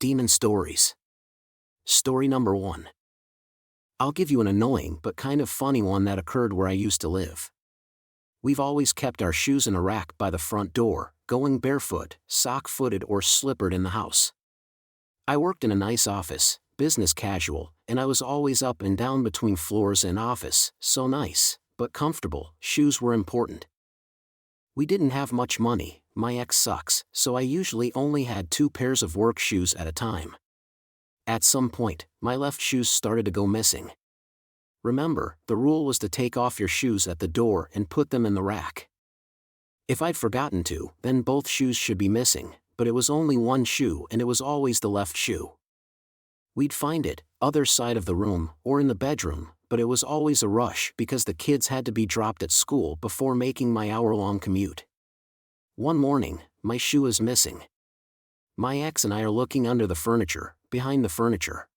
Demon Stories. Story number 1. I'll give you an annoying but kind of funny one that occurred where I used to live. We've always kept our shoes in a rack by the front door, going barefoot, sock-footed or slippered in the house. I worked in a nice office, business casual, and I was always up and down between floors and office, so nice, but comfortable, shoes were important. We didn't have much money, my ex sucks, so I usually only had 2 pairs of work shoes at a time. At some point, my left shoes started to go missing. Remember, the rule was to take off your shoes at the door and put them in the rack. If I'd forgotten to, then both shoes should be missing, but it was only one shoe and it was always the left shoe. We'd find it, other side of the room, or in the bedroom, but it was always a rush because the kids had to be dropped at school before making my hour-long commute. One morning, my shoe is missing. My ex and I are looking under the furniture, behind the furniture.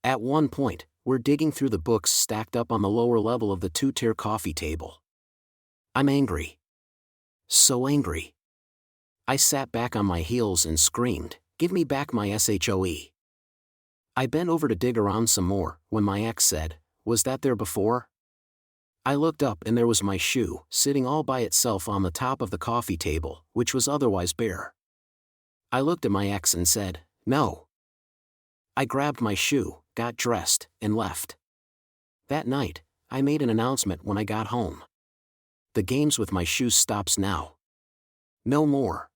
At one point, we're digging through the books stacked up on the lower level of the 2-tier coffee table. I'm angry. So angry. I sat back on my heels and screamed, "Give me back my SHOE." I bent over to dig around some more, when my ex said, "Was that there before?" I looked up and there was my shoe, sitting all by itself on the top of the coffee table, which was otherwise bare. I looked at my ex and said, "No." I grabbed my shoe, got dressed, and left. That night, I made an announcement when I got home. The games with my shoes stops now. No more.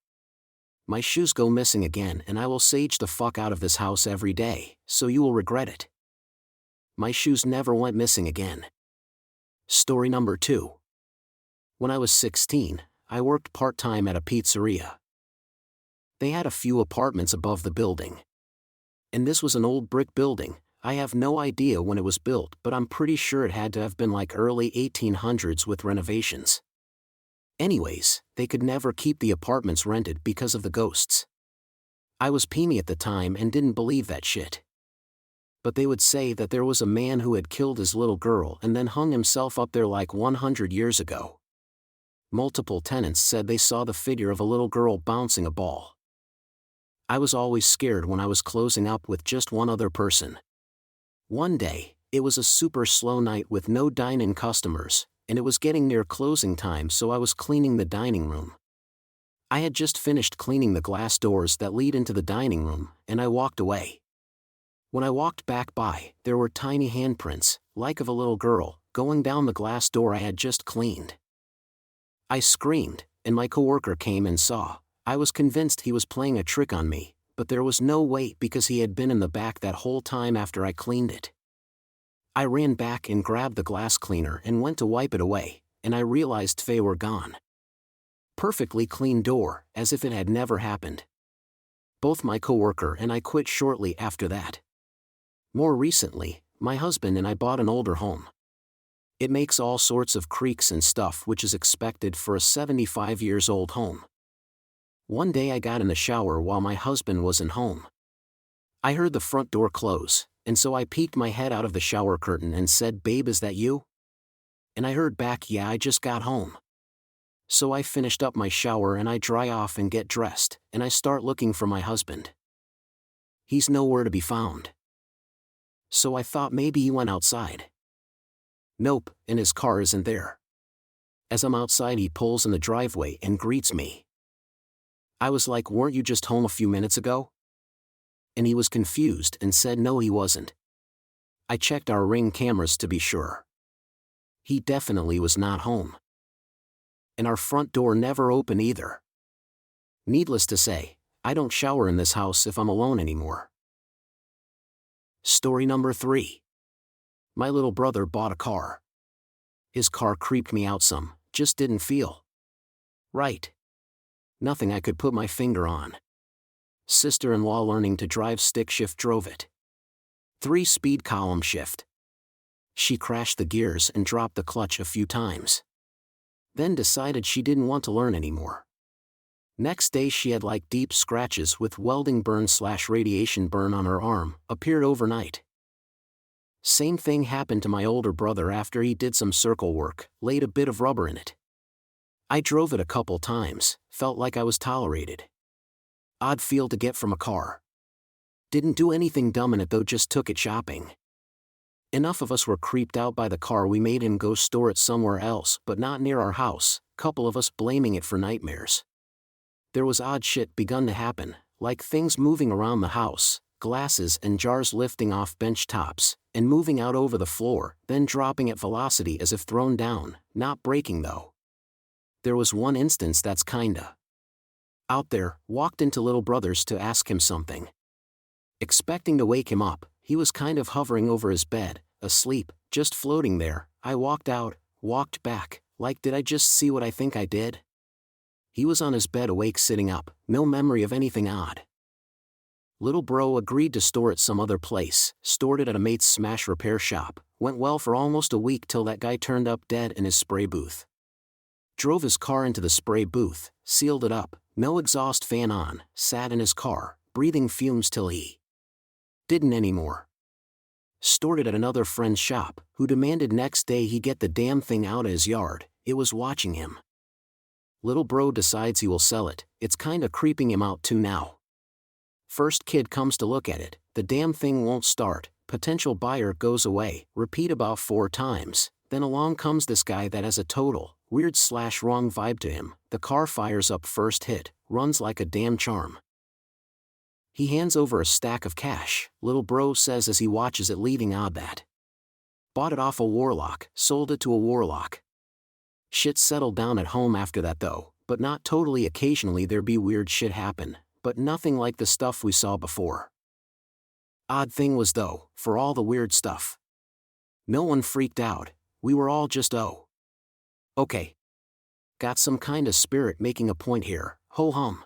My shoes go missing again and I will sage the fuck out of this house every day, so you will regret it. My shoes never went missing again. Story number 2. When I was 16, I worked part-time at a pizzeria. They had a few apartments above the building. And this was an old brick building. I have no idea when it was built, but I'm pretty sure it had to have been like early 1800s with renovations. Anyways, they could never keep the apartments rented because of the ghosts. I was preemie at the time and didn't believe that shit. But they would say that there was a man who had killed his little girl and then hung himself up there like 100 years ago. Multiple tenants said they saw the figure of a little girl bouncing a ball. I was always scared when I was closing up with just one other person. One day, it was a super slow night with no dine-in customers, and it was getting near closing time, so I was cleaning the dining room. I had just finished cleaning the glass doors that lead into the dining room, and I walked away. When I walked back by, there were tiny handprints, like of a little girl, going down the glass door I had just cleaned. I screamed, and my coworker came and saw. I was convinced he was playing a trick on me, but there was no way because he had been in the back that whole time after I cleaned it. I ran back and grabbed the glass cleaner and went to wipe it away, and I realized they were gone. Perfectly clean door, as if it had never happened. Both my coworker and I quit shortly after that. More recently, my husband and I bought an older home. It makes all sorts of creaks and stuff, which is expected for a 75-year-old home. One day I got in the shower while my husband wasn't home. I heard the front door close, and so I peeked my head out of the shower curtain and said, "Babe, is that you?" And I heard back, "Yeah, I just got home." So I finished up my shower and I dry off and get dressed, and I start looking for my husband. He's nowhere to be found. So I thought maybe he went outside. Nope, and his car isn't there. As I'm outside, he pulls in the driveway and greets me. I was like, "Weren't you just home a few minutes ago?" And he was confused and said no, he wasn't. I checked our Ring cameras to be sure. He definitely was not home. And our front door never opened either. Needless to say, I don't shower in this house if I'm alone anymore. Story number 3. My little brother bought a car. His car creeped me out some, just didn't feel right. Nothing I could put my finger on. Sister-in-law learning to drive stick shift drove it. 3-speed column shift. She crashed the gears and dropped the clutch a few times. Then decided she didn't want to learn anymore. Next day she had like deep scratches with welding burn/radiation burn on her arm, appeared overnight. Same thing happened to my older brother after he did some circle work, laid a bit of rubber in it. I drove it a couple times, felt like I was tolerated. Odd feel to get from a car. Didn't do anything dumb in it though, just took it shopping. Enough of us were creeped out by the car, we made him go store it somewhere else, but not near our house, couple of us blaming it for nightmares. There was odd shit begun to happen, like things moving around the house, glasses and jars lifting off bench tops, and moving out over the floor, then dropping at velocity as if thrown down, not breaking though. There was one instance that's kinda out there, walked into little brother's to ask him something. Expecting to wake him up, he was kind of hovering over his bed, asleep, just floating there. I walked out, walked back, like did I just see what I think I did? He was on his bed awake sitting up, no memory of anything odd. Little bro agreed to store it some other place, stored it at a mate's smash repair shop, went well for almost a week till that guy turned up dead in his spray booth. Drove his car into the spray booth, sealed it up, no exhaust fan on, sat in his car, breathing fumes till he didn't anymore. Stored it at another friend's shop, who demanded next day he get the damn thing out of his yard, it was watching him. Little bro decides he will sell it, it's kinda creeping him out too now. First kid comes to look at it, the damn thing won't start, potential buyer goes away, repeat about 4 times, then along comes this guy that has a total, weird/wrong vibe to him, the car fires up first hit, runs like a damn charm. He hands over a stack of cash, little bro says as he watches it leaving. Odd that. Bought it off a warlock, sold it to a warlock. Shit settled down at home after that though, but not totally. Occasionally there be weird shit happen, but nothing like the stuff we saw before. Odd thing was though, for all the weird stuff, no one freaked out, we were all just okay. Got some kinda spirit making a point here, ho hum.